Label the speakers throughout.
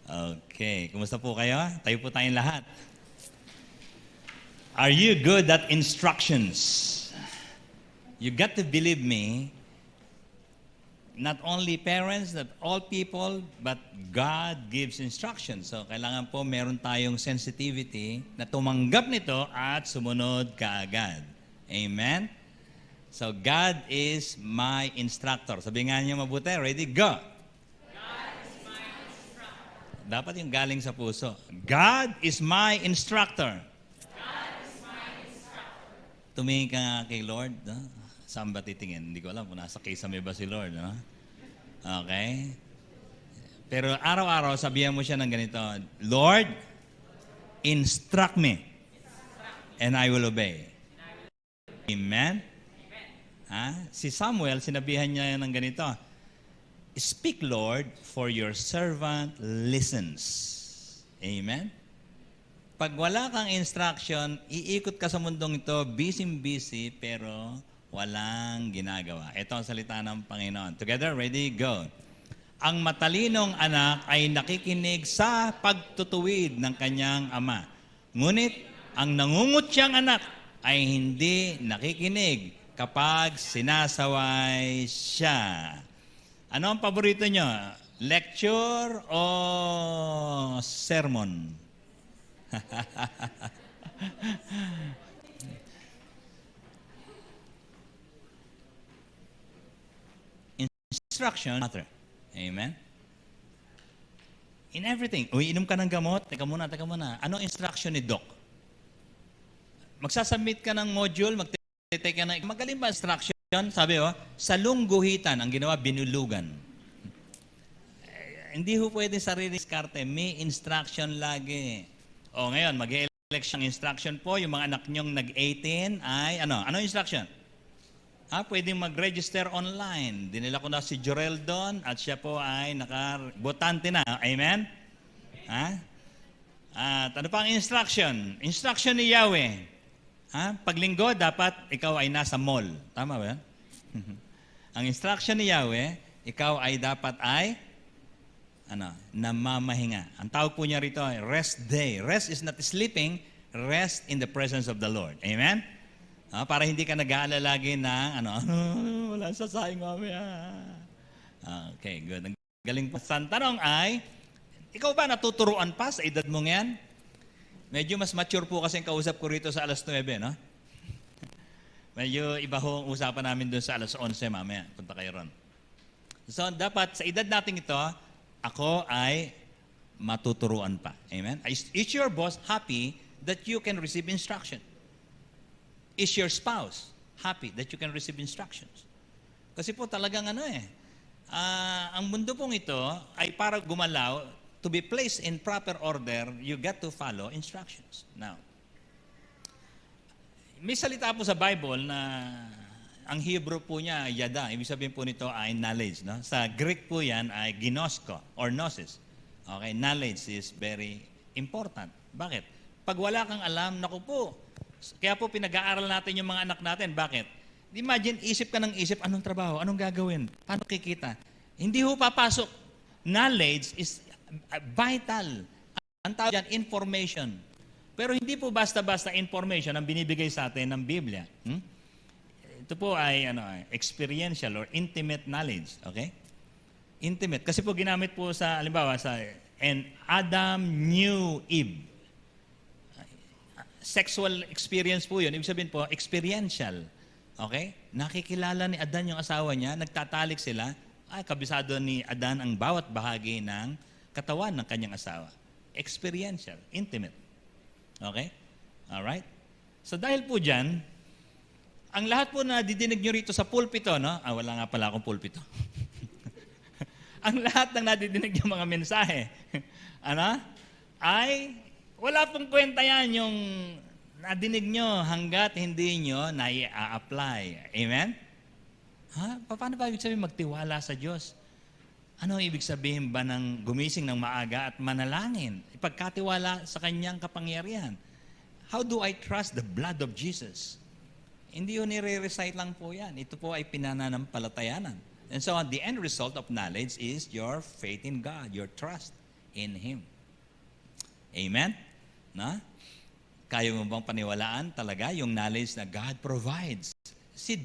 Speaker 1: Okay, kumusta po kayo? Tayo po tayong lahat. Are you good at instructions? You got to believe me, not only parents, not all people, but God gives instructions. So, kailangan po meron tayong sensitivity na tumanggap nito at sumunod kaagad. Amen? So, God is my instructor. Sabihin nga niyo mabuti, ready, go! Dapat yung galing sa puso. God is my instructor.
Speaker 2: God is my instructor.
Speaker 1: Tumingin ka nga kay Lord. No? Saan ba titingin? Hindi ko alam kung nasa kisame ba si Lord. No? Okay? Pero araw-araw, sabihan mo siya ng ganito, Lord, instruct me, and I will obey. Amen? Ha? Si Samuel, sinabihan niya ng ganito, Speak, Lord, for your servant listens. Amen? Pag wala kang instruction, iikot ka sa mundong ito, busy, pero walang ginagawa. Ito ang salita ng Panginoon. Together, ready, go. Ang matalinong anak ay nakikinig sa pagtutuwid ng kanyang ama. Ngunit, ang nangungutyang anak ay hindi nakikinig kapag sinasaway siya. Ano ang paborito nyo? Lecture o sermon? Instruction matter. Amen? In everything. Inom ka ng gamot. Teka muna. Ano instruction ni Doc? Magsasubmit ka ng module, magtitake ka ng... Magaling ba instruction? Sabi sa lungguhitan, ang ginawa, binulugan. Hindi ho pwede sarili diskarte. May instruction lagi. Ngayon, mag-election instruction po. Yung mga anak nyong nag-18 ay, ano instruction? Pwedeng mag-register online. Dinila ko na si Jorel doon at siya po ay nakabotante na. Amen? At ano pa ang instruction? Instruction ni Yahweh. Paglinggo, dapat ikaw ay nasa mall. Tama ba? Ang instruction ni Yahweh, ikaw ay dapat ay namamahinga. Ang tawag po niya rito ay rest day. Rest is not sleeping, rest in the presence of the Lord. Amen? Para hindi ka nag-aalala lagi ng wala sa sayang mamaya. Okay, good. Ang galing po. Ang tanong ay, ikaw ba natuturuan pa sa edad mong yan? Medyo mas mature po kasi ang kausap ko rito sa alas 9, no? Medyo iba ho ang usapan namin doon sa alas 11 mamaya. Punta kayo ron. So, dapat sa edad natin ito, ako ay matuturuan pa. Amen? Is your boss happy that you can receive instruction? Is your spouse happy that you can receive instructions? Kasi po talagang ang mundo pong ito ay para gumalaw. To be placed in proper order, you got to follow instructions. Now, may salita po sa Bible na ang Hebrew po niya, yada. Ibig sabihin po nito ay knowledge. No? Sa Greek po yan ay ginosko or gnosis. Okay, knowledge is very important. Bakit? Pag wala kang alam, naku po. Kaya po pinag-aaral natin yung mga anak natin. Bakit? Imagine, isip ka ng isip, anong trabaho, anong gagawin, paano kikita. Hindi ho papasok. Knowledge is vital. Ang tawag dyan, information. Pero hindi po basta-basta information ang binibigay sa atin ng Biblia. Ito po ay experiential or intimate knowledge. Okay? Intimate. Kasi po ginamit po sa, halimbawa, and Adam knew Eve. Sexual experience po yun. Ibig sabihin po, experiential. Okay? Nakikilala ni Adan yung asawa niya, nagtatalik sila, kabisado ni Adan ang bawat bahagi ng katawan ng kanyang asawa. Experiential, intimate. Okay? Alright? So dahil po dyan, ang lahat po na didinig nyo rito sa pulpito, no? Wala nga pala akong pulpito. Ang lahat ng nadidinig yung mga mensahe, ay wala pong kwenta yan yung nadinig nyo hanggat hindi nyo na-i-apply. Amen? Paano ba ibig sabihin magtiwala sa Diyos? Ano ibig sabihin ba ng gumising ng maaga at manalangin? Ipagkatiwala sa kanyang kapangyarihan. How do I trust the blood of Jesus? Hindi yun nire-recite lang po yan. Ito po ay pinananampalatayanan. And so the end result of knowledge is your faith in God, your trust in Him. Amen? Na? Kaya mo bang paniwalaan talaga yung knowledge na God provides? Si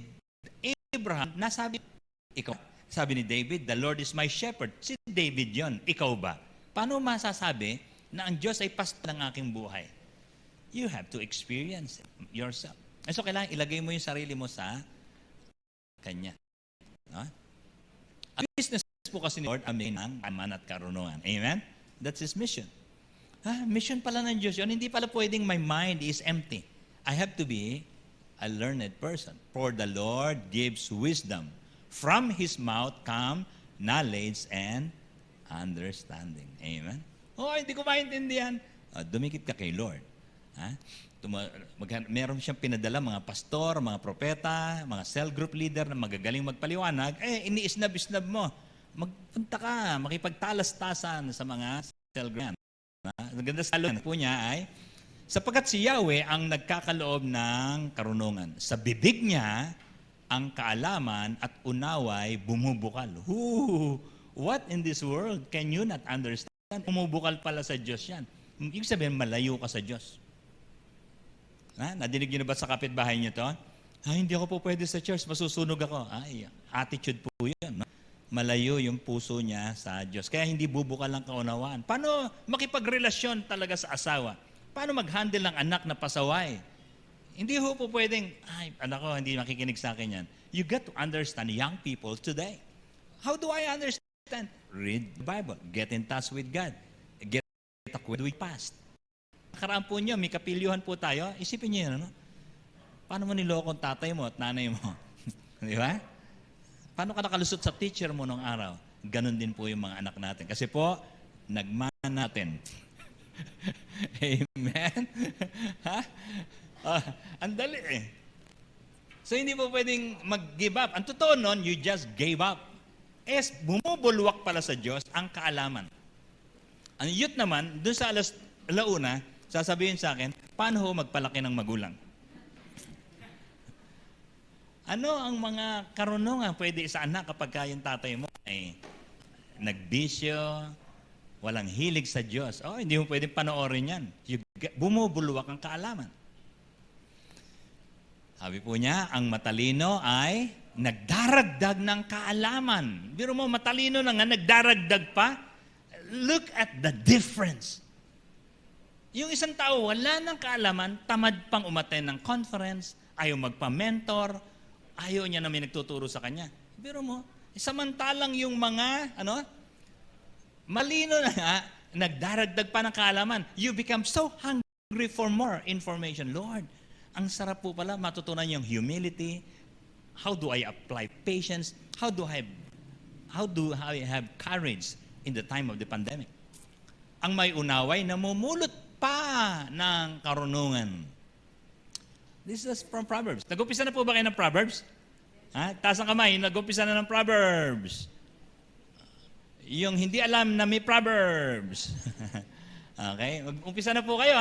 Speaker 1: Abraham, nasabi, ikaw, sabi ni David, the Lord is my shepherd. Si David yon, ikaw ba? Paano masasabi na ang Diyos ay pastor ng aking buhay? You have to experience it yourself. So, kailangan ilagay mo yung sarili mo sa Kanya. No? Ang business po kasi ni Lord, amin ang aman at karunungan. Amen? That's His mission. Mission pala ng Diyos yun. Hindi pala pwedeng my mind is empty. I have to be a learned person. For the Lord gives wisdom. From His mouth come knowledge and understanding. Amen? Hindi ko maintindihan. Dumikit ka kay Lord. Meron siyang pinadala mga pastor, mga propeta, mga cell group leader na magagaling magpaliwanag. Iniisnab-isnab mo. Magpunta ka, makipagtalas-tasan sa mga cell group. Ang ganda sa salon po niya ay, sapagkat si Yahweh ang nagkakaloob ng karunungan. Sa bibig niya, ang kaalaman at unaway bumubukal. What in this world can you not understand? Bumubukal pala sa Diyos yan. Ibig sabihin, malayo ka sa Diyos. Nadinig niyo na ba sa kapitbahay niyo to? Hindi ako po pwede sa church, masusunog ako. Attitude po yun. No? Malayo yung puso niya sa Diyos. Kaya hindi bubukal ang kaunawaan. Paano makipagrelasyon talaga sa asawa? Paano mag-handle ng anak na pasaway? Hindi ho po pwedeng, anak ko, hindi makikinig sa akin yan. You got to understand young people today. How do I understand? Read the Bible. Get in touch with God. Get acquainted with past. Nakaraan po niyo, may kapilyuhan po tayo. Isipin niyo yun, ano? Paano mo nilokong tatay mo at nanay mo? Di ba? Paano ka nakalusot sa teacher mo nung araw? Ganon din po yung mga anak natin. Kasi po, nagmana natin. Amen? Ang dali eh. So, hindi po pwedeng mag-give up. Ang totoo nun, you just gave up. Bumubulwak pala sa Diyos ang kaalaman. Ang youth naman, dun sa alauna, sasabihin sa akin, paano ho magpalaki ng magulang? Ano ang mga karunungan pwede sa anak kapag yung tatay mo ay nagbisyo, walang hilig sa Diyos? Hindi mo pwedeng panoorin yan. Bumubulwak ang kaalaman. Sabi po niya, ang matalino ay nagdaragdag ng kaalaman. Biro mo, matalino na nga, nagdaragdag pa. Look at the difference. Yung isang tao, wala ng kaalaman, tamad pang umattend ng conference, ayaw magpa-mentor, ayaw niya na may nagtuturo sa kanya. Biro mo, samantalang yung mga, malino na nga, nagdaragdag pa ng kaalaman. You become so hungry for more information. Lord, ang sarap po pala matutunan yung humility. How do I apply patience? How do I have courage in the time of the pandemic? Ang may unaway, namumulot pa ng karunungan. This is from Proverbs. Nag-umpisa na po ba kayo ng Proverbs? Taas ang kamay, nag-umpisa na ng Proverbs. Yung hindi alam na may Proverbs. Okay? Mag-umpisa na po kayo,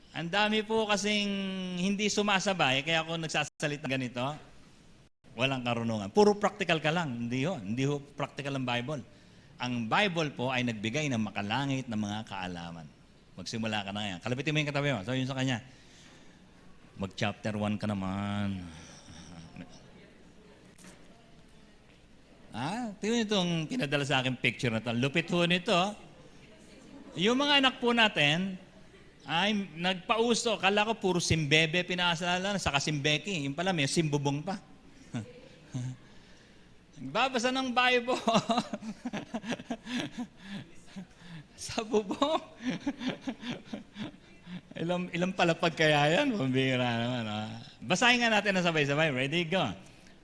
Speaker 1: Ang dami po kasing hindi sumasabay, kaya ako nagsasalita ganito, walang karunungan. Puro practical ka lang. Hindi ho practical ang Bible. Ang Bible po ay nagbigay ng makalangit na mga kaalaman. Magsimula ka na ngayon. Kalabitin mo yung katabi mo. Sabihin sa kanya, mag-chapter 1 ka naman. Tingnan itong pinadala sa akin picture na ito. Lupit ho nito. Yung mga anak po natin, ay nagpauso. Kala ko puro simbebe pinakasalanan, saka simbeki. Yung pala may simbubong pa. Nagbabasa ng Bible. Sa bubong. Ilang palapag kaya yan? Pambira naman. Basahin nga natin na sabay-sabay. Ready? Go.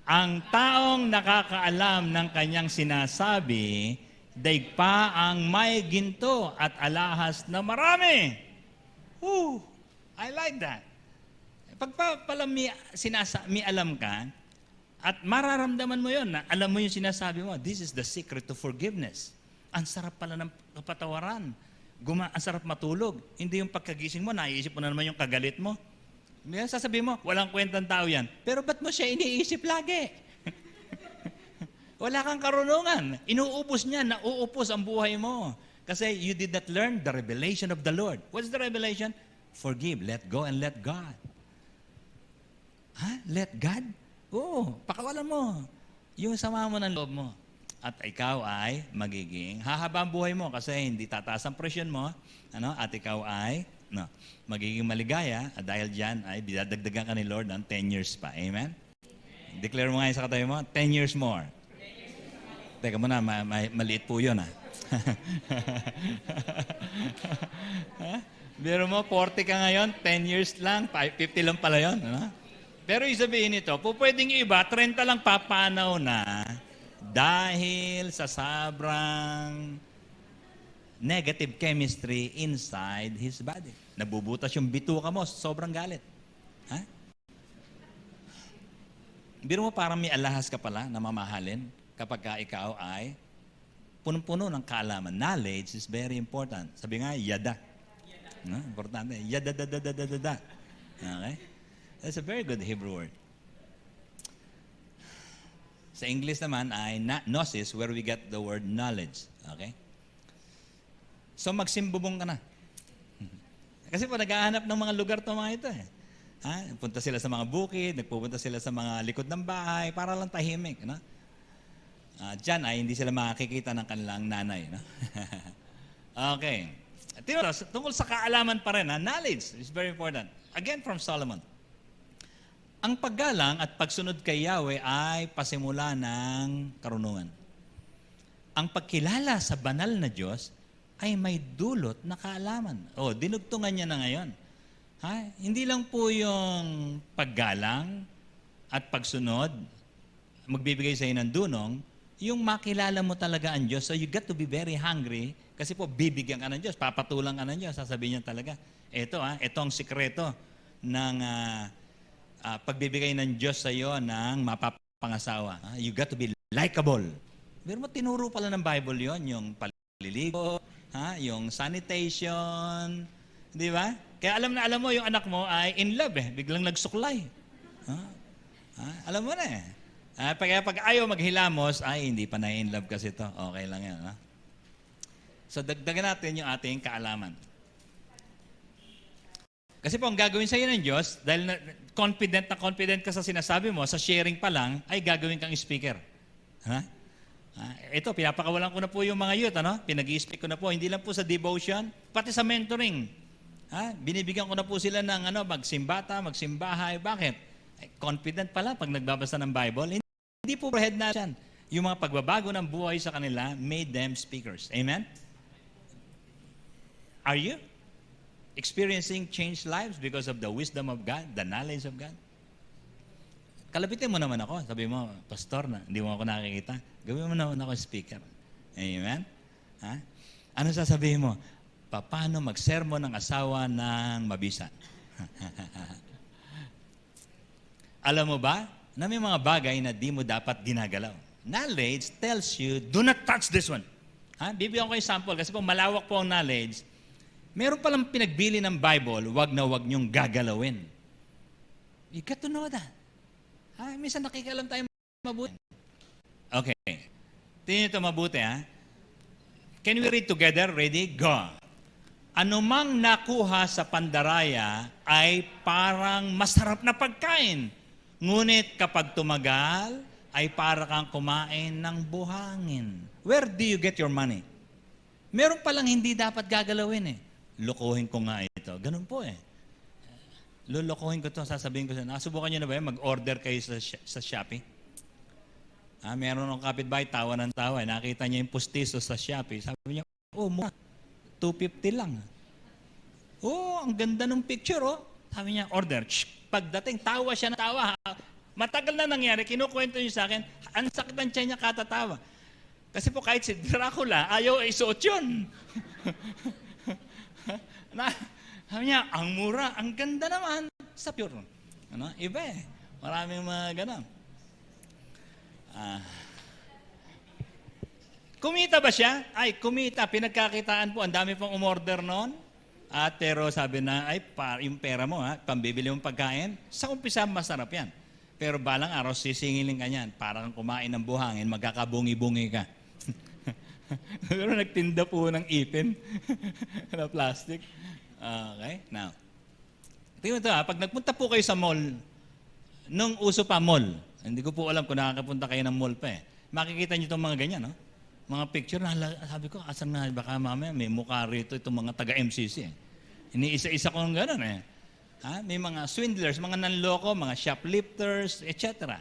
Speaker 1: Ang taong nakakaalam ng kanyang sinasabi, daig pa ang may ginto at alahas na marami. I like that. Pag pala may alam ka, at mararamdaman mo yon na alam mo yung sinasabi mo, this is the secret to forgiveness. Ang sarap pala ng kapatawaran. Ang sarap matulog. Hindi yung pagkagising mo, naiisip mo na naman yung kagalit mo. Sasabihin mo, walang kwentang tao yan. Pero ba't mo siya iniisip lagi? Wala kang karunungan. Inuubos niya, nauupos ang buhay mo. Kasi you did not learn the revelation of the Lord. What's the revelation? Forgive, let go, and let God. Ha? Let God? Oo, pakawalan mo. Yung sama mo ng loob mo. At ikaw ay magiging hahaba ang buhay mo kasi hindi tataas ang presyon mo. At ikaw ay magiging maligaya at dahil dyan ay bidadagdagan ka ni Lord ng 10 years pa. Amen? Declare mo nga sa katabi mo, 10 years more. Teka muna, maliit po yun Biro mo, 40 ka ngayon, 10 years lang, 50 lang pala yun. Pero isabihin nito, pwedeng iba, 30 lang papanaw na dahil sa sobrang negative chemistry inside his body. Nabubutas yung bituka mo, sobrang galit. Biro mo parang may alahas ka pala na mamahalin kapag ka ikaw ay punong-puno ng kaalaman. Knowledge is very important. Sabi nga, yada. Importante. Yada, da, da, da, da, da, da. Okay? That's a very good Hebrew word. Sa English naman ay gnosis, where we get the word knowledge. Okay? So magsimbubong ka na. Kasi po naghahanap ng mga lugar to mga ito Punta sila sa mga bukid, nagpupunta sila sa mga likod ng bahay para lang tahimik. Diyan ay hindi sila makikita ng kanilang nanay. Okay. Tungkol sa kaalaman pa rin, knowledge is very important. Again from Solomon. Ang paggalang at pagsunod kay Yahweh ay pasimula ng karunungan. Ang pagkilala sa banal na Diyos ay may dulot na kaalaman. Dinugtungan niya na ngayon. Hindi lang po yung paggalang at pagsunod, magbibigay sa iyo ng dunong, yung makilala mo talaga ang Diyos. So you got to be very hungry kasi po bibigyan ka ng Diyos, papatulang ka ng Diyos, sasabihin niya talaga. Ito ang sikreto ng pagbibigay ng Diyos sa iyo ng mapapangasawa. You got to be likable. Pero mo tinuro pala ng Bible yon, yung paliligo, yung sanitation, di ba? Kaya alam mo, yung anak mo ay in love biglang nagsuklay. Alam mo na pag ayaw maghilamos, ay hindi pa na in love kasi ito. Okay lang yan. So dagdagan natin yung ating kaalaman. Kasi po ang gagawin sa iyo ng Diyos, dahil confident ka sa sinasabi mo, sa sharing pa lang, ay gagawin kang speaker. Ito, pinapakawalan ko na po yung mga youth, pinag-i-speak ko na po, hindi lang po sa devotion, pati sa mentoring. Binibigyan ko na po sila ng magsimbata, magsimbahay. Bakit? Confident pala pag nagbabasa ng Bible. Hindi po head na yan. Yung mga pagbabago ng buhay sa kanila made them speakers. Amen? Are you experiencing changed lives because of the wisdom of God, the knowledge of God? Kalapitin mo naman ako. Sabi mo, pastor, hindi mo ako nakikita. Gawin mo naman ako speaker. Amen? Ano sasabihin mo? Paano magsermon ng asawa ng mabisa? Alam mo ba na may mga bagay na di mo dapat ginagalaw? Knowledge tells you, do not touch this one. Bibigyan ko kayo sample kasi po malawak po ang knowledge. Meron palang pinagbili ng Bible, wag na wag niyong gagalawin. You got to know that. Minsan nakikialam tayo mabuti. Okay. Tingnan ito mabuti Can we read together? Ready? Go. Anumang nakuha sa pandaraya ay parang masarap na pagkain. Ngunit kapag tumagal, ay para kang kumain ng buhangin. Where do you get your money? Meron palang hindi dapat gagalawin Lokohin ko nga ito. Ganun po Lulukohin ko ito. Sasabihin ko nasubukan nyo na ba mag-order kayo sa Shopee? Meron ng kapitbahay, tawa ng tawa. Nakita niya yung pustiso sa Shopee. Sabi niya, mura. 250 lang. Ang ganda ng picture, Sabi niya, order. Pagdating, tawa siya na tawa. Matagal na nangyari, kinukwento niya sa akin, ang sakit ng tiyan niya katatawa. Kasi po kahit si Dracula, ayaw isuot yun. Sabi niya, ang mura, ang ganda naman sa pure. Iba Maraming mga ganun. Kumita ba siya? Ay, kumita. Pinagkakitaan po. Ang dami pong umorder noon. Pero sabi na, yung pera mo, pambibili mong pagkain, sa umpisa masarap yan. Pero balang araw, sisingilin ka niyan. Parang kumain ng buhangin, magkakabungi-bungi ka. Pero nagtinda po ng ipin na plastic. Okay, now. Tingnan mo ito pag nagpunta po kayo sa mall, nung uso pa mall, hindi ko po alam kung nakakapunta kayo ng mall pa eh. Makikita niyo itong mga ganyan, no? Mga picture na, sabi ko, asan na, baka mamaya may mukha rito itong mga taga-MCC eh. Iniisa-isa ko ng gano'n eh. May mga swindlers, mga nanloko, mga shoplifters, etc.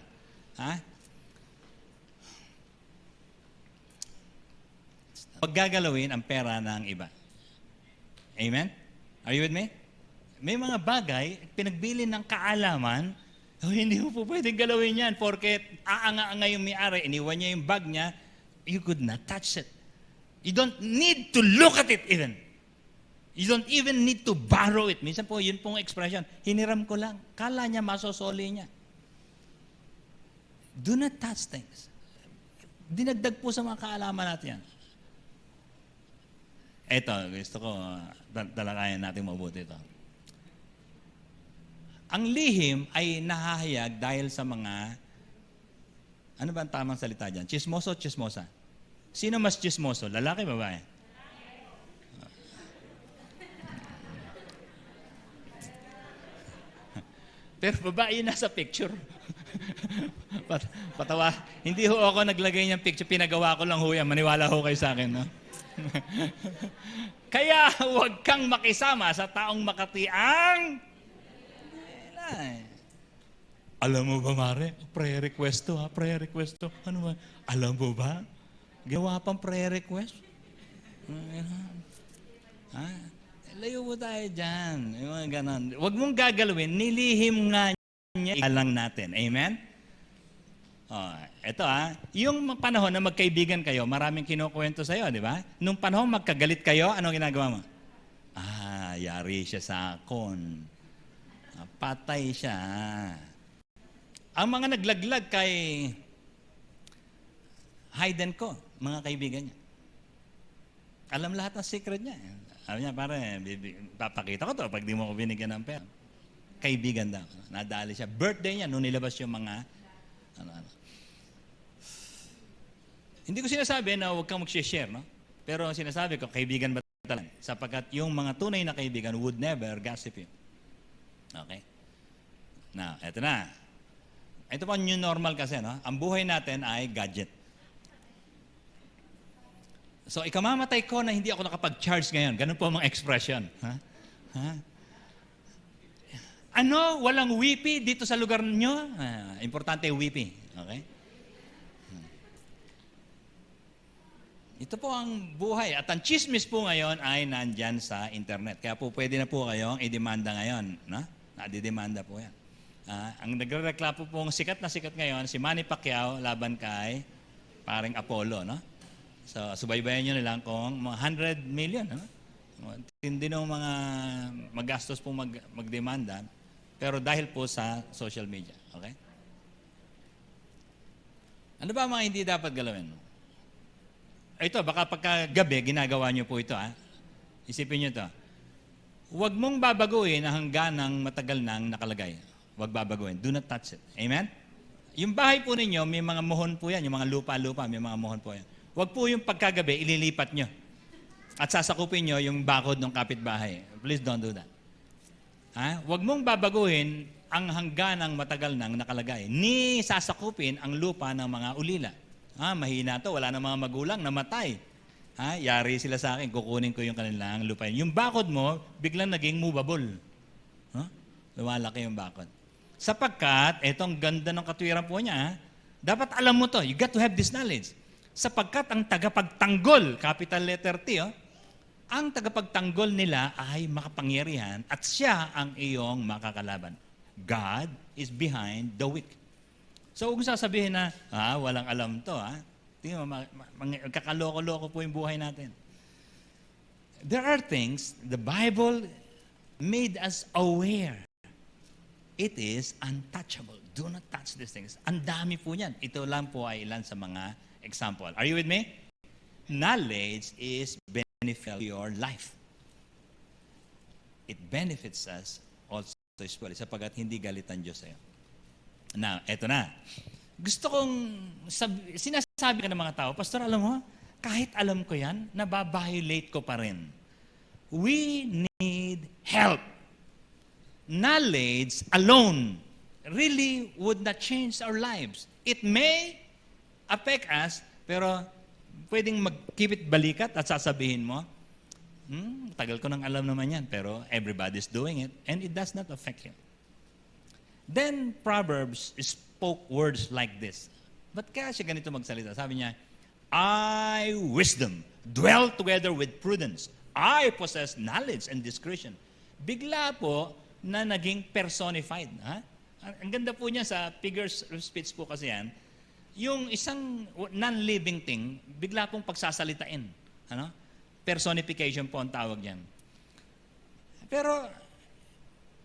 Speaker 1: Paggagalawin ang pera ng iba. Amen? Are you with me? May mga bagay, pinagbili ng kaalaman, hindi mo po pwedeng galawin yan porket aanga-anga yung may-ari, iniwan niya yung bag niya, you could not touch it. You don't need to look at it even. You don't even need to borrow it. Minsan po, yun pong expression, hiniram ko lang. Kala niya masosoli niya. Do not touch things. Dinagdag po sa mga kaalaman natin yan. Ito, gusto ko, talakayan natin mabuti ito. Ang lihim ay nahahayag dahil sa mga, ano ba ang tamang salita dyan? Chismoso o chismosa? Sino mas chismoso? Lalaki, babae? Pero babae yun nasa picture. Patawa. Hindi ho ako naglagay niyang picture. Pinagawa ko lang ho yan. Maniwala ho kayo sa akin. No? Kaya huwag kang makisama sa taong makatiang. Alam mo ba, Mare? Prayer request to, ha? Prayer request to. Ano ba? Alam mo ba? Gawa pang prayer request. Layo mo tayo dyan. Yung mga ganon. Huwag mong gagalawin. Nilihim nga niya. Ilang natin. Amen? Ito yung panahon na magkaibigan kayo, maraming kinukwento sa'yo, di ba? Nung panahon magkagalit kayo, ano ginagawa mo? Yari siya sa akon. Patay siya. Ang mga naglaglag kay Hayden ko, mga kaibigan niya. Alam lahat ng secret niya. Sabi niya, pare, papakita ko to pag di mo ko binigyan ng pera. Kaibigan daw. Nadali siya. Birthday niya, nung nilabas yung mga Hindi ko sinasabi na huwag kang mag-share, no? Pero sinasabi ko, kaibigan ba talaga? Sapagkat yung mga tunay na kaibigan would never gossip you. Okay? Now, eto na. Ito pa new normal kasi, no? Ang buhay natin ay gadget. So, ikamamatay ko na hindi ako nakapag-charge ngayon. Ganun po ang mga expression. Ano? Walang wifi dito sa lugar ninyo? Importante yung wifi. Okay? Ito po ang buhay. At ang chismis po ngayon ay nandyan sa internet. Kaya po pwede na po kayong i-demanda ngayon. No? Nadidemanda po yan. Ang nagre-reklamo po sikat na sikat ngayon, si Manny Pacquiao laban kay paring Apollo. No? So, subaybayan nyo nilang kung mga 100 million. No? Hindi nung mga magastos po magdemanda. Pero dahil po sa social media. Okay? Ano ba mga hindi dapat galawin? Ito, baka pagkagabi, ginagawa nyo po ito. Isipin nyo ito. Huwag mong babaguhin ang hangganang matagal nang nakalagay. Huwag babaguhin. Do not touch it. Amen? Yung bahay po ninyo, may mga mohon po yan. Yung mga lupa-lupa, may mga mohon po yan. Huwag po yung pagkagabi, ililipat nyo. At sasakupin nyo yung bakod ng kapitbahay. Please don't do that. Huwag mong babaguhin ang hangganang matagal nang nakalagay. Ni sasakupin ang lupa ng mga ulila. Mahina to, wala na mga magulang, namatay. Yari sila sa akin, kukunin ko yung kanilang lupa. Yung bakod mo, biglang naging movable. Lumalaki yung bakod. Sapagkat, etong ganda ng katwiran po niya, dapat alam mo to, you got to have this knowledge. Sapagkat ang tagapagtanggol, capital letter T, ang tagapagtanggol nila ay makapangyarihan at siya ang iyong makakalaban. God is behind the weak. So, kung sasabihin na, walang alam to, tingnan mo, kakaloko-loko po yung buhay natin. There are things, the Bible made us aware. It is untouchable. Do not touch these things. Ang dami po niyan. Ito lang po ay ilan sa mga example. Are you with me? Knowledge is beneficial to your life. It benefits us also spiritually sapagkat hindi galit ang Diyos sa'yo. Now, eto na. Gusto kong sinasabi ka ng mga tao, Pastor, alam mo, kahit alam ko yan, nababiolate ko pa rin. We need help. Knowledge alone really would not change our lives. It may affect us, pero pwedeng magkipit balikat at sasabihin mo, tagal ko nang alam naman yan, pero everybody's doing it, and it does not affect you. Then Proverbs spoke words like this. Ba't kaya siya ganito magsalita? Sabi niya, I, wisdom, dwell together with prudence. I possess knowledge and discretion. Bigla po na naging personified. Ha? Ang ganda po niya sa figures of speech po kasi yan, yung isang non-living thing, bigla pong pagsasalitain. Ano? Personification po ang tawag yan. Pero,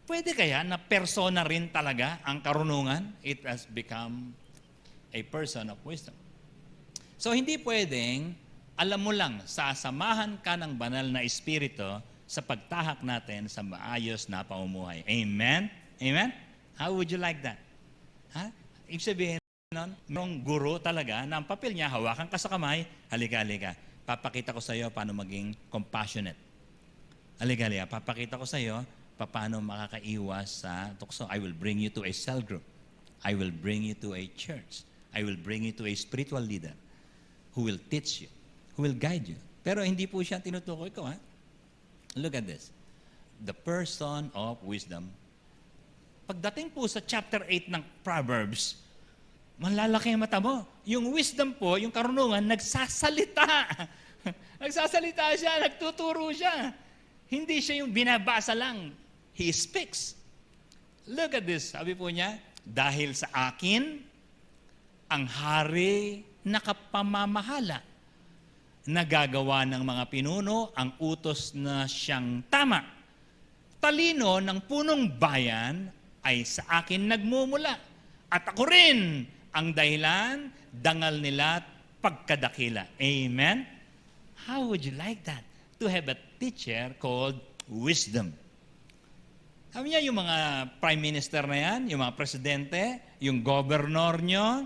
Speaker 1: pwede kaya na persona rin talaga ang karunungan? It has become a person of wisdom. So, hindi pwedeng, alam mo lang, sasamahan ka ng banal na espiritu sa pagtahak natin sa maayos na pamumuhay. Amen? Amen? How would you like that? Ha? Ibig sabihin nun, mayroong guro talaga na ang papel niya, hawakan ka sa kamay, halika. Papakita ko sa iyo paano maging compassionate. Halika, papakita ko sa iyo paano makakaiwas sa tukso. I will bring you to a cell group. I will bring you to a church. I will bring you to a spiritual leader who will teach you, who will guide you. Pero hindi po siya tinutukoy ko, ha? Look at this. The person of wisdom. Pagdating po sa chapter 8 ng Proverbs, malalaki ang mata mo. Yung wisdom po, yung karunungan, nagsasalita. Nagsasalita siya, nagtuturo siya. Hindi siya yung binabasa lang. He speaks. Look at this. Sabi po niya, dahil sa akin, ang hari nakapamamahala. Nagagawa ng mga pinuno ang utos na siyang tama. Talino ng punong bayan ay sa akin nagmumula. At ako rin ang dahilan, dangal nila at pagkadakila. Amen? How would you like that? To have a teacher called wisdom. Sabi niya, yung mga prime minister na yan, yung mga presidente, yung governor nyo,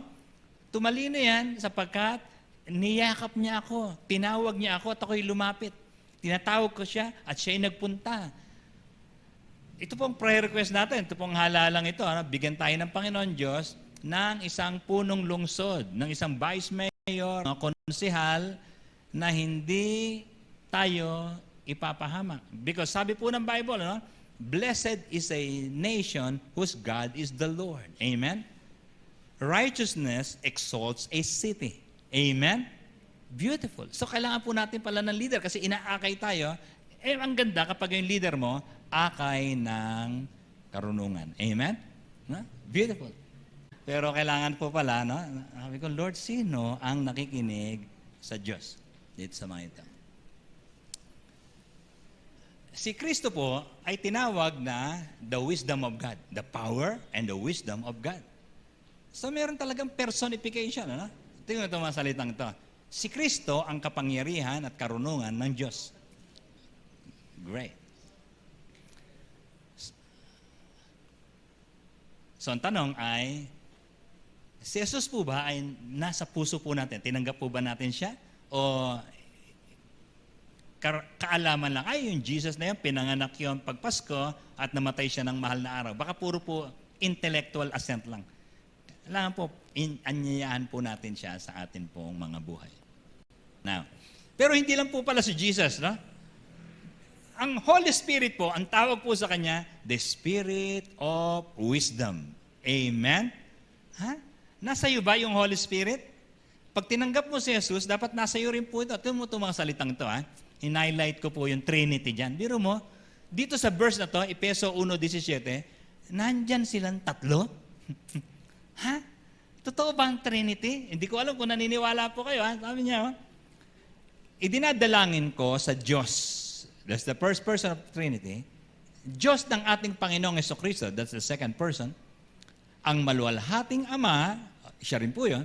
Speaker 1: tumalino yan sapagkat niyakap niya ako, tinawag niya ako at ako'y lumapit. Tinatawag ko siya at siya'y nagpunta. Ito pong prayer request natin, ito pong halalang ito, bigyan tayo ng Panginoon Diyos ng isang punong lungsod, ng isang vice mayor, ng konsehal na hindi tayo ipapahamak. Because sabi po ng Bible, blessed is a nation whose God is the Lord. Amen? Righteousness exalts a city. Amen? Beautiful. So kailangan po natin pala ng leader kasi inaakay tayo. Ang ganda kapag yung leader mo, akay ng karunungan. Amen? Beautiful. Pero kailangan po pala, sabi ko, Lord, sino ang nakikinig sa Diyos? Dito sa mga ito. Si Kristo po ay tinawag na the wisdom of God. The power and the wisdom of God. So meron talagang personification. Tingnan ito mga salitang ito. Si Kristo ang kapangyarihan at karunungan ng Diyos. Great. So ang tanong ay, si Jesus po ba ay nasa puso po natin? Tinanggap po ba natin siya? O kaalaman lang, ay yung Jesus na yun, pinanganak yun pagpasko at namatay siya ng mahal na araw. Baka puro po intellectual assent lang. Kailangan po, anyayaan po natin siya sa atin pong mga buhay. Now, pero hindi lang po pala si Jesus, Ang Holy Spirit po, ang tawag po sa Kanya, the Spirit of Wisdom. Amen? Nasa iyo ba yung Holy Spirit? Pag tinanggap mo si Jesus, dapat nasa iyo rin po ito. Ito mo itong mga salitang ito, In-highlight ko po yung Trinity dyan. Biro mo, dito sa verse na to, Efeso 1:17, nandyan silang tatlo? Totoo ba ang Trinity? Hindi ko alam kung naniniwala po kayo. Sabi niya, idinadalangin ko sa Diyos. That's the first person of Trinity. Diyos ng ating Panginoong Jesucristo, that's the second person. Ang maluwalhating Ama, siya rin po yun,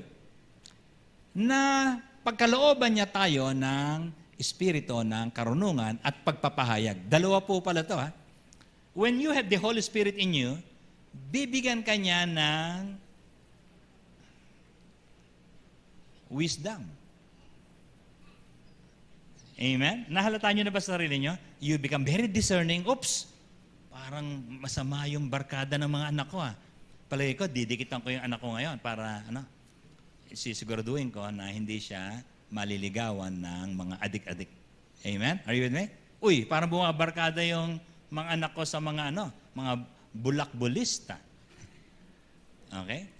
Speaker 1: na pagkalooban niya tayo ng Espiritu ng karunungan at pagpapahayag. Dalawa po pala ito. When you have the Holy Spirit in you, bibigyan ka niya ng wisdom. Amen? Nahalata nyo na ba sa sarili nyo? You become very discerning. Oops! Parang masama yung barkada ng mga anak ko. Palagi ko, didikitan ko yung anak ko ngayon para sisiguraduhin ko na hindi siya maliligawan ng mga adik-adik. Amen? Are you with me? Uy, parang bumabarkada yung mga anak ko sa mga mga bulak-bulista. Okay?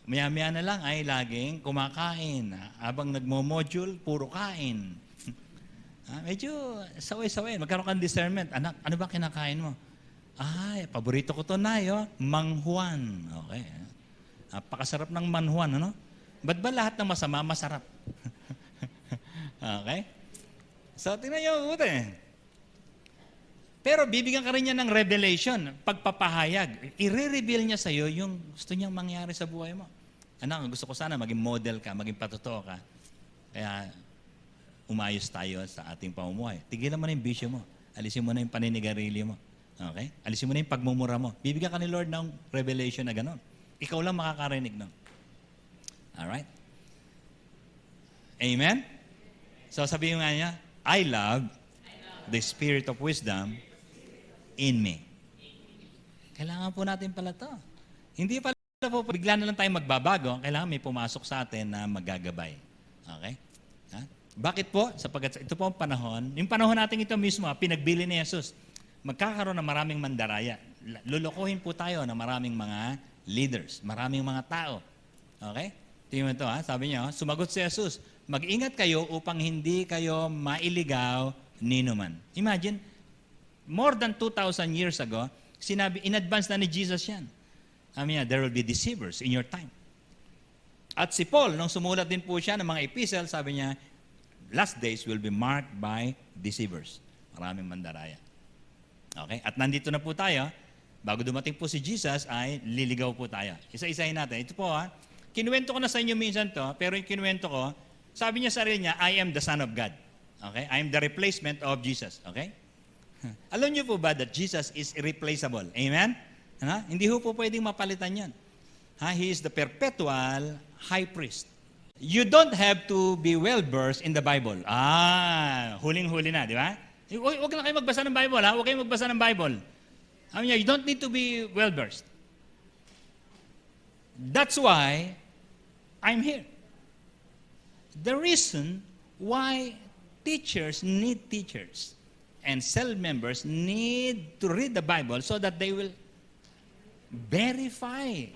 Speaker 1: Maya-maya na lang ay laging kumakain. Habang nagmo-module, puro kain. Medyo saway-saway. Magkaroon kang discernment. Anak, ano ba kinakain mo? Ay, paborito ko to na, manghuan. Okay. Napakasarap ng manhuan, ano? Ba't ba lahat ng masama, masarap? Okay? So, tingnan nyo, mabuti. Pero bibigyan ka rin niya ng revelation, pagpapahayag. I-reveal niya sa'yo yung gusto niyang mangyari sa buhay mo. Anak, gusto ko sana maging model ka, maging patotoo ka. Kaya, umayos tayo sa ating pamumuhay. Tigilan mo na yung bisyo mo. Alisin mo na yung paninigarilyo mo. Okay? Alisin mo na yung pagmumura mo. Bibigyan ka ni Lord ng revelation na gano'n. Ikaw lang makakarinig nun. Alright? Amen? So sabihin nga niya, I love the spirit of wisdom in me. Kailangan po natin pala to. Hindi pala po bigla na lang tayo magbabago. Kailangan may pumasok sa atin na magagabay. Okay? Bakit po? Sapagkat ito po ang panahon, yung panahon natin ito mismo, pinagbili ni Jesus. Magkakaroon ng maraming mandaraya. Lulukuhin po tayo ng maraming mga leaders, maraming mga tao. Okay? Tingnan mo ito, sabi niya, sumagot si Jesus, mag-ingat kayo upang hindi kayo mailigaw ninuman. Imagine, more than 2,000 years ago, sinabi, in advance na ni Jesus yan. Sabi niya, there will be deceivers in your time. At si Paul, nung sumulat din po siya ng mga epistle, sabi niya, last days will be marked by deceivers. Maraming mandaraya. Okay? At nandito na po tayo. Bago dumating po si Jesus, ay liligaw po tayo. Isa-isahin natin. Ito po kinuwento ko na sa inyo minsan to, pero yung kinuwento ko, sabi niya sa sarili niya, I am the Son of God. Okay? I am the replacement of Jesus. Okay? Alam niyo po ba that Jesus is irreplaceable? Amen? Hindi ho po pwedeng mapalitan yan. He is the perpetual high priest. You don't have to be well-versed in the Bible. Huling-huli na, di ba? Huwag na kayo magbasa ng Bible, Huwag kayong magbasa ng Bible. You don't need to be well-versed. That's why I'm here. The reason why teachers need teachers and cell members need to read the Bible so that they will verify.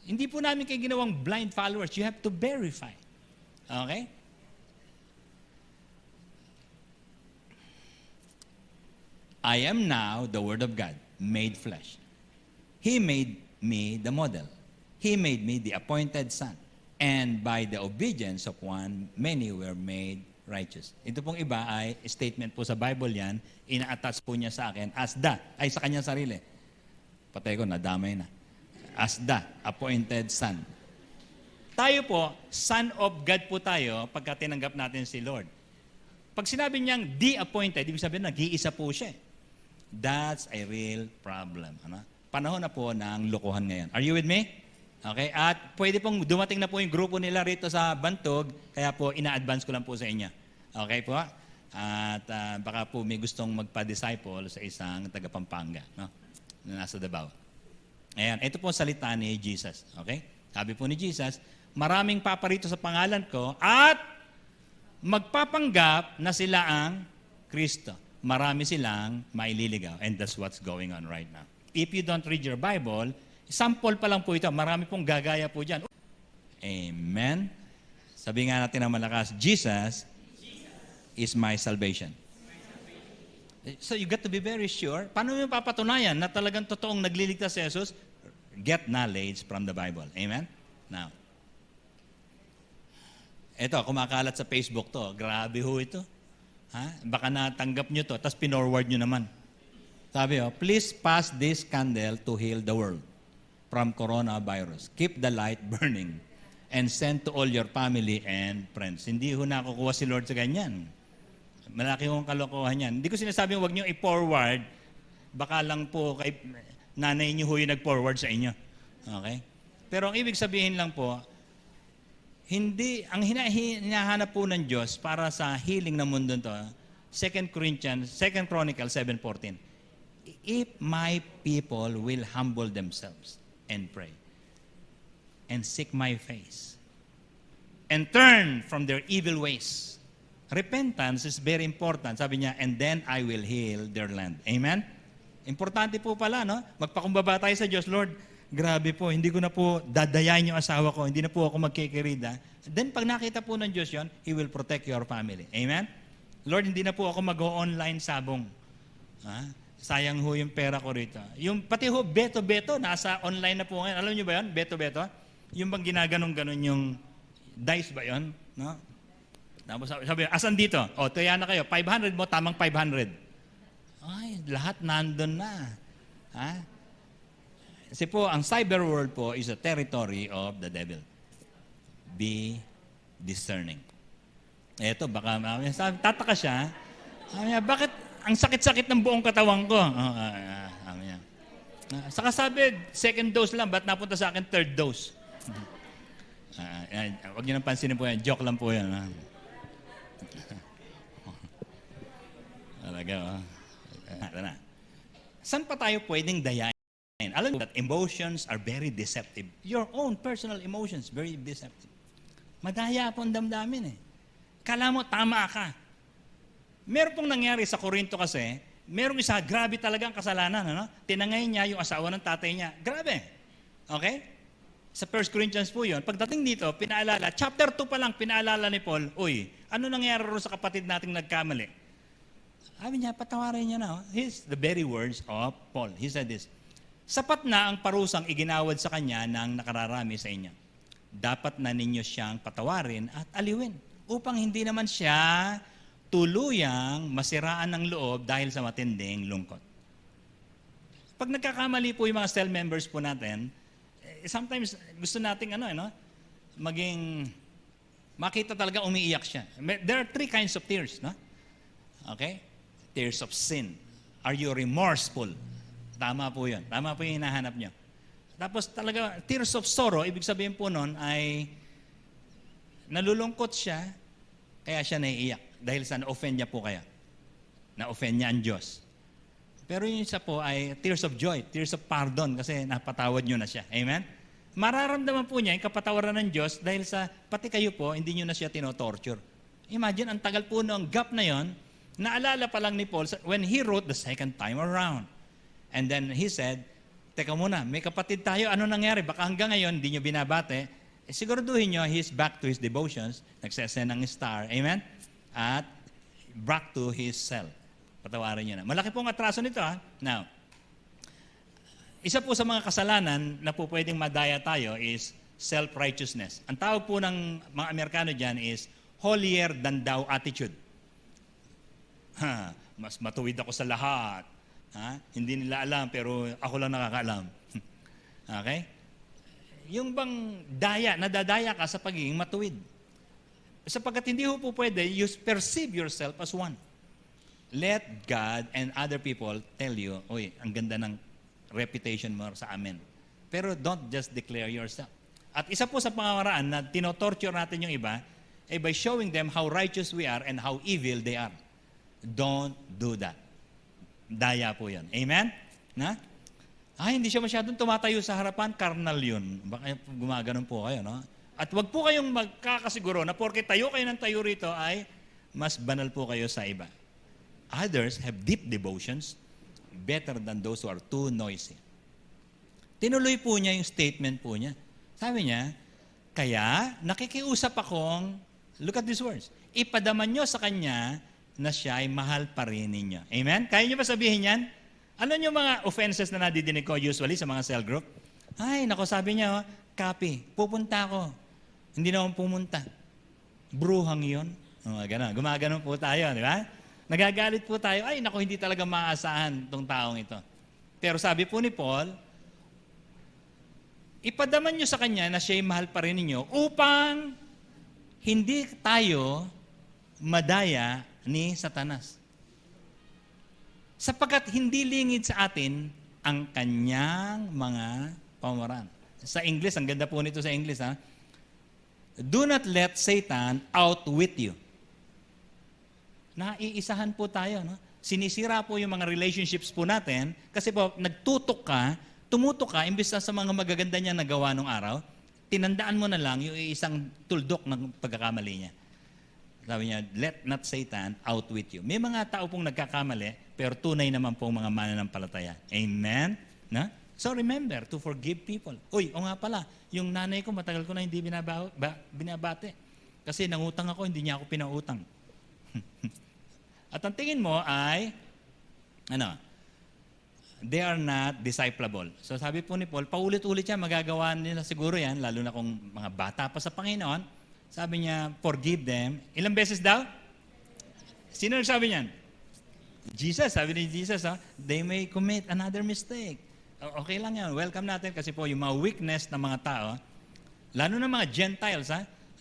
Speaker 1: Hindi po namin kayo ginawang blind followers. You have to verify. Okay? I am now the Word of God, made flesh. He made me the model. He made me the appointed son. And by the obedience of one, many were made righteous. Ito pong iba ay statement po sa Bible yan, ina-attach po niya sa akin as sa kanyang sarili. Patay ko, nadamay na. As the appointed son. Tayo po, son of God po tayo pagka tinanggap natin si Lord. Pag sinabi niyang the appointed, ibig sabihin nag-iisa po siya. That's a real problem. Panahon na po ng lokohan ngayon. Are you with me? Okay? At pwede pong dumating na po yung grupo nila rito sa Bantog, kaya po ina-advance ko lang po sa inyo. Okay po? At baka po may gustong magpa-disciple sa isang taga Pampanga, na nasa Davao. Ayan, ito po ang salita ni Jesus. Okay? Sabi po ni Jesus, maraming paparito sa pangalan ko at magpapanggap na sila ang Kristo. Marami silang maililigaw. And that's what's going on right now. If you don't read your Bible, sample pa lang po ito. Marami pong gagaya po dyan. Amen? Sabi nga natin ng malakas, Jesus is my salvation. So you got to be very sure. Paano mo papatunayan na talagang totoong nagliligtas si Jesus? Get knowledge from the Bible. Amen? Now, ito, kumakalat sa Facebook to. Grabe ho ito. Baka natanggap nyo to, tapos pinorward nyo naman. Sabi please pass this candle to heal the world from coronavirus. Keep the light burning and send to all your family and friends. Hindi ho nakukuha si Lord sa ganyan. Malaki hong kalokohan yan. Hindi ko sinasabi huwag nyo i-forward, baka lang po kay nanay nyo ho yung nag-forward sa inyo. Okay? Pero ang ibig sabihin lang po, Hindi, ang hinahanap po ng Diyos para sa healing ng mundo to, 2 Chronicles 7:14. If my people will humble themselves and pray and seek my face and turn from their evil ways. Repentance is very important. Sabi niya, and then I will heal their land. Amen? Importante po pala, no? Magpakumbaba tayo sa Diyos, Lord, grabe po, hindi ko na po dadayain yung asawa ko, hindi na po ako magkikirida. Then pag nakita po ng Diyos yon, He will protect your family. Amen? Lord, hindi na po ako mag-online sabong. Sayang ho yung pera ko rito. Yung pati ho, beto-beto, nasa online na po ngayon. Alam niyo ba yun? Beto-beto? Yung bang ginaganon-ganon yung dice ba yun? No? Tapos sabi, asan dito? O, tuya na kayo. 500 mo, tamang 500. Ay, lahat nandun na. Kasi po, ang cyber world po is a territory of the devil. Be discerning. Eto, baka tataka siya. Bakit ang sakit-sakit ng buong katawan ko? Saka sabi, second dose lang, ba't napunta sa akin third dose? Huwag niyo nang pansinin po yan. Joke lang po yan. Talaga, Saan pa tayo pwedeng dayain? Alam mo that emotions are very deceptive. Your own personal emotions, very deceptive. Madaya po ang damdamin Kala mo, tama ka. Meron pong nangyari sa Korinto kasi, merong isa, grabe talaga ang kasalanan. Tinangay niya yung asawa ng tatay niya. Grabe. Okay? Sa 1 Corinthians po yun. Pagdating dito, pinaalala, chapter 2 pa lang, pinaalala ni Paul, uy, ano nangyari ro sa kapatid nating nagkamali? Sabi niya, patawarin niya na. Here's the very words of Paul. He said this, sapat na ang parusang iginawad sa kanya ng nakararami sa inyo. Dapat na ninyo siyang patawarin at aliwin upang hindi naman siya tuluyang masiraan ng loob dahil sa matinding lungkot. Pag nagkakamali po yung mga cell members po natin, sometimes gusto nating maging makita talaga umiiyak siya. There are 3 kinds of tears, no? Okay? Tears of sin. Are you remorseful? Tama po yun. Tama po yung hinahanap niyo. Tapos talaga, tears of sorrow, ibig sabihin po nun ay nalulungkot siya, kaya siya naiiyak. Dahil sa na-offend niya po kaya. Na-offend niya ang Diyos. Pero yung isa po ay tears of joy, tears of pardon, kasi napatawad niyo na siya. Amen? Mararamdaman po niya yung kapatawaran ng Diyos dahil sa, pati kayo po, hindi niyo na siya tinotorture. Imagine, ang tagal po ng gap na yon, naalala pa lang ni Paul when he wrote the second time around. And then he said, teka muna, may kapatid tayo, ano nangyari? Baka hanggang ngayon, hindi nyo binabate. Siguraduhin nyo, he's back to his devotions, nagsesend ng star, amen? At back to his cell. Patawarin nyo na. Malaki pong atraso nito, Now, isa po sa mga kasalanan na po pwedeng madaya tayo is self-righteousness. Ang tawag po ng mga Amerikano dyan is holier than thou attitude. Mas matuwid ako sa lahat. Hindi nila alam, pero ako lang nakakaalam. Okay? Yung bang nadadaya ka sa pagiging matuwid. Sapagkat hindi po pwede, you perceive yourself as one. Let God and other people tell you, uy, ang ganda ng reputation mo sa amin. Pero don't just declare yourself. At isa po sa pangamaraan na tinotorture natin yung iba, ay by showing them how righteous we are and how evil they are. Don't do that. Daya po yan. Amen? Hindi siya masyadong tumatayo sa harapan, carnal yun. Baka gumaganon po kayo, no? At wag po kayong magkakasiguro na porke tayo kayo ng tayo rito ay mas banal po kayo sa iba. Others have deep devotions better than those who are too noisy. Tinuloy po niya yung statement po niya. Sabi niya, kaya nakikiusap akong, look at these words, ipadaman nyo sa kanya na siya ay mahal pa rin ninyo. Amen? Kaya nyo ba sabihin yan? Ano yung mga offenses na nadidinig ko usually sa mga cell group? Ay, nako, sabi niya, copy, pupunta ako. Hindi na akong pumunta. Bruhang yun. Gumaganon po tayo, di ba? Nagagalit po tayo, ay, nako, hindi talaga maaasahan itong taong ito. Pero sabi po ni Paul, ipadaman nyo sa kanya na siya ay mahal pa rin ninyo upang hindi tayo madaya ni Satanas. Sapagkat hindi lingid sa atin ang kanyang mga pamamaraan. Sa English, ang ganda po nito sa English, Do not let Satan outwit you. Naiisahan po tayo. No? Sinisira po yung mga relationships po natin kasi po tumutok ka, imbes na sa mga magaganda niya nagawa nung araw, tinandaan mo na lang yung isang tuldok ng pagkakamali niya. Sabi niya, let not Satan outwit you. May mga tao pong nagkakamali, pero tunay naman pong mga mananampalataya. Amen? Na? So remember to forgive people. Uy, o nga pala, yung nanay ko matagal ko na hindi binabate. Kasi nangutang ako, hindi niya ako pinautang. At ang tingin mo ay, they are not disciplable. So sabi po ni Paul, paulit-ulit siya, magagawa nila siguro yan, lalo na kung mga bata pa sa Panginoon. Sabi niya, forgive them. Ilang beses daw? Sino nagsabi niyan? Jesus, sabi ni Jesus, they may commit another mistake. Okay lang yan, welcome natin kasi po yung mga weakness ng mga tao, lalo na mga Gentiles,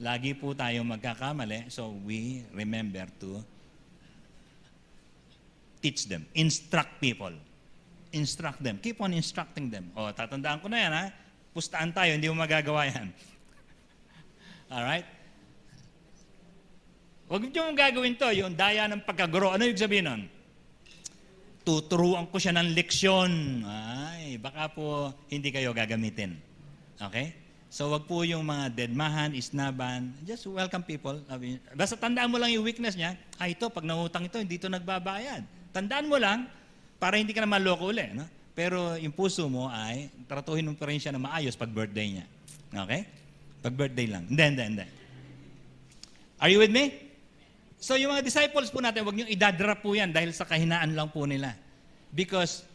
Speaker 1: lagi po tayo magkakamali, so we remember to teach them, instruct people. Instruct them. Keep on instructing them. O, tatandaan ko na yan, Pustaan tayo, hindi mo magagawa yan. Alright? Huwag niyo mong gagawin to, yung daya ng pagkaguro. Ano yung sabihin nun? Tuturuan ko siya ng leksyon. Ay, baka po hindi kayo gagamitin. Okay? So, wag po yung mga deadmahan, isnaban. Just welcome people. Basta tandaan mo lang yung weakness niya. Ito, pag nangutang ito, hindi ito nagbabayad. Tandaan mo lang, para hindi ka na maloko uli. No? Pero yung puso mo ay, tratuhin mo pa rin siya na maayos pag birthday niya. Okay? Pag birthday lang. Hindi. Are you with me? So yung mga disciples po natin, huwag niyong idadrop po yan dahil sa kahinaan lang po nila. Because,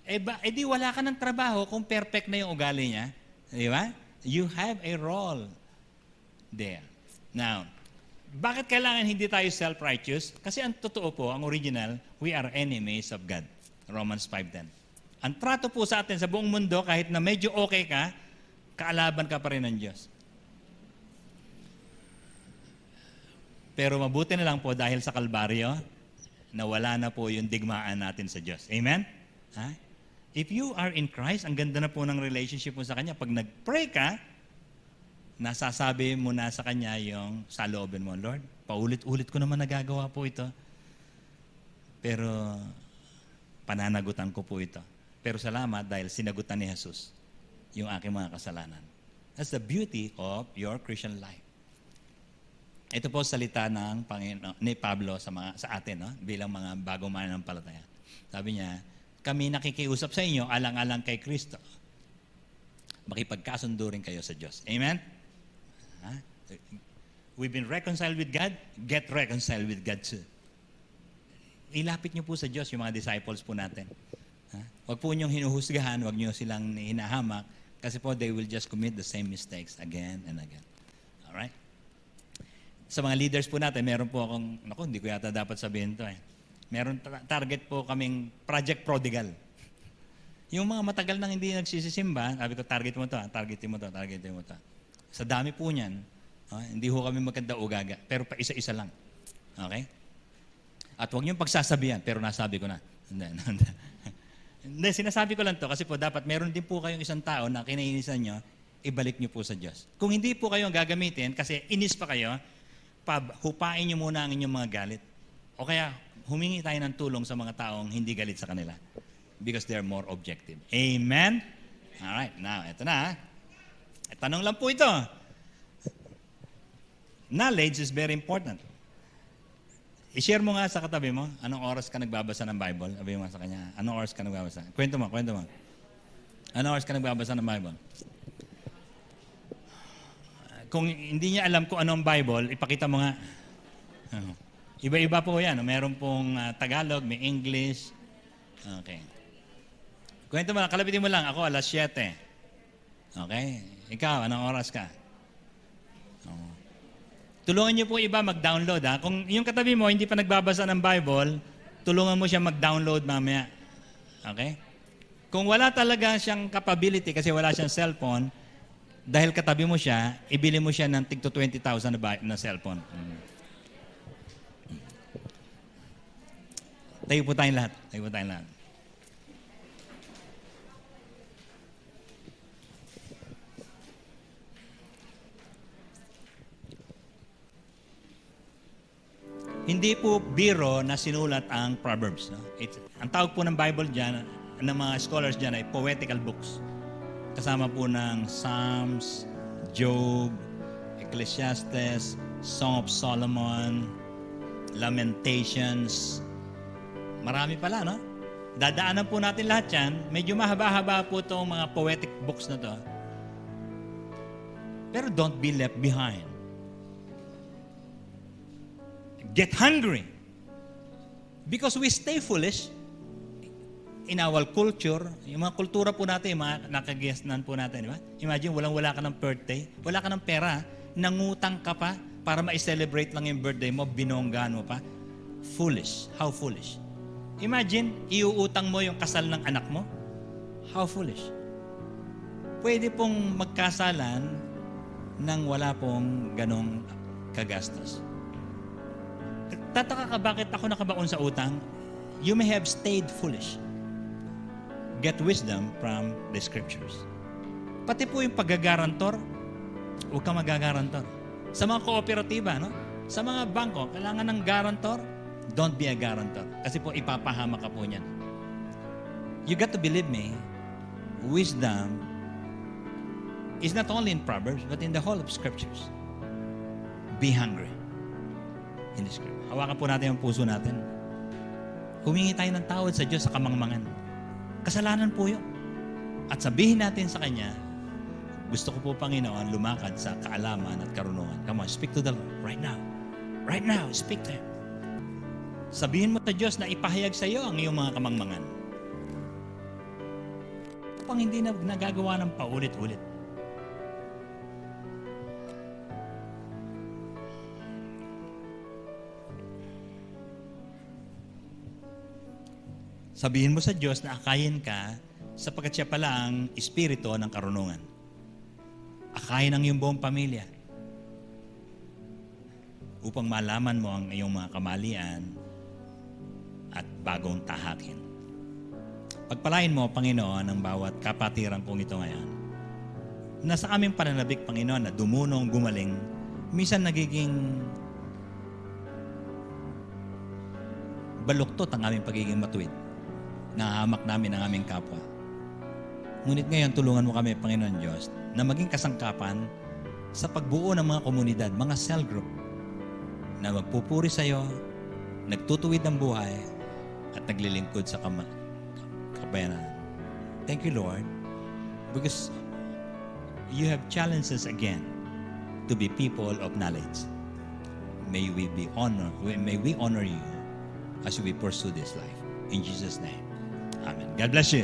Speaker 1: di wala ka ng trabaho kung perfect na yung ugali niya. Di ba? You have a role there. Now, bakit kailangan hindi tayo self-righteous? Kasi ang totoo po, ang original, we are enemies of God. Romans 5:10. Ang trato po sa atin sa buong mundo, kahit na medyo okay ka, kaalaban ka pa rin ng Diyos. Pero mabuti na lang po dahil sa Kalbaryo, nawala na po yung digmaan natin sa Diyos. Amen? If you are in Christ, ang ganda na po ng relationship mo sa Kanya. Pag nag-pray ka, nasasabi mo na sa Kanya yung saloobin mo, Lord, paulit-ulit ko naman nagagawa po ito. Pero pananagutan ko po ito. Pero salamat dahil sinagutan ni Jesus yung aking mga kasalanan. That's the beauty of your Christian life. Ito po salita ng ni Pablo sa atin, no? Bilang mga bagong mananampalataya. Sabi niya, kami nakikiusap sa inyo alang-alang kay Kristo. Makipagkasundo rin kayo sa Diyos. Amen? We've been reconciled with God, get reconciled with God too. Ilapit niyo po sa Diyos yung mga disciples po natin. Huwag po niyong hinuhusgahan, huwag niyo silang hinahamak kasi po they will just commit the same mistakes again and again. Alright? Sa mga leaders po natin, meron po akong, hindi ko yata dapat sabihin to Meron target po kaming Project Prodigal. Yung mga matagal nang hindi nagsisisimba, sabi ko, target mo to, targetin mo to. Sa dami po niyan, hindi ho kami maganda ugaga, pero pa isa-isa lang. Okay? At huwag niyong pagsasabihan, pero nasabi ko na. Hindi, sinasabi ko lang to kasi po dapat meron din po kayong isang tao na kinainisan nyo, ibalik nyo po sa Diyos. Kung hindi po kayo gagamitin, kasi inis pa kayo, hupain nyo muna ang inyong mga galit. O kaya, humingi tayo ng tulong sa mga taong hindi galit sa kanila. Because they're more objective. Amen? Alright, now, eto na. Tanong lang po ito. Knowledge is very important. I-share mo nga sa katabi mo, anong oras ka nagbabasa ng Bible? Sabi mo sa kanya, anong oras ka nagbabasa? Kwento mo. Anong oras ka nagbabasa ng Bible? Kung hindi niya alam kung anong Bible, ipakita mo nga. Iba-iba po yan. Meron pong Tagalog, may English. Okay. Kwento mo lang, kalabitin mo lang. Ako, 7:00. Okay? Ikaw, anong oras ka? Tulungan niyo po iba mag-download. Kung yung katabi mo hindi pa nagbabasa ng Bible, tulungan mo siya mag-download mamaya. Okay? Kung wala talaga siyang capability kasi wala siyang cellphone, dahil katabi mo siya, ibili mo siya ng tig to 20,000 na cellphone. Tayo po tayong lahat. Hindi po biro na sinulat ang Proverbs. No? Ang tawag po ng Bible dyan, ng mga scholars dyan ay poetical books. Kasama po ng Psalms, Job, Ecclesiastes, Song of Solomon, Lamentations. Marami pala, no? Dadaanan po natin lahat yan. Medyo mahaba-haba po itong mga poetic books na to. Pero don't be left behind. Get hungry. Because we stay foolish in our culture. Yung mga kultura po natin, yung mga nakagesnan po natin, di ba? Imagine, wala ka ng birthday, wala ka ng pera, nangutang ka pa para ma-celebrate lang yung birthday mo, binonggaan mo pa. Foolish. How foolish? Imagine, iuutang mo yung kasal ng anak mo. How foolish. Pwede pong magkasalan nang wala pong ganong kagastos. Tataka ka bakit ako nakabaon sa utang? You may have stayed foolish. Get wisdom from the scriptures. Pati po yung paggagarantor, huwag ka magagarantor. Sa mga kooperatiba, no? Sa mga bangko, kailangan ng garantor, don't be a guarantor. Kasi po, ipapahama ka po niyan. You got to believe me, wisdom is not only in Proverbs, but in the whole of Scriptures. Be hungry in the Scripture. Hawakan po natin ang puso natin. Humingi tayo ng tawad sa Diyos sa kamangmangan. Kasalanan po yun. At sabihin natin sa Kanya, gusto ko po, Panginoon, lumakad sa kaalaman at karunungan. Come on, speak to the Lord right now. Right now, speak to Him. Sabihin mo sa Diyos na ipahayag sa iyo ang iyong mga kamangmangan. Upang hindi na nagagawa ng paulit-ulit. Sabihin mo sa Diyos na akayin ka sapagkat siya pala ang espiritu ng karunungan. Akayin ang iyong buong pamilya upang malaman mo ang iyong mga kamalian at bagong tahakin. Pagpalain mo, Panginoon, ang bawat kapatiran kong ito ngayon. Nasa aming pananabik, Panginoon, na dumunong, gumaling, minsan nagiging baluktot ang aming pagiging matuwid. Nahahamak namin ang aming kapwa. Ngunit ngayon, tulungan mo kami, Panginoon Diyos, na maging kasangkapan sa pagbuo ng mga komunidad, mga cell group, na magpupuri sa iyo, nagtutuwid ng buhay, at naglilingkod sa kabayanan. Thank you, Lord, because you have challenged us again to be people of knowledge. May we honor you as we pursue this life. In Jesus' name. Amen. God bless you.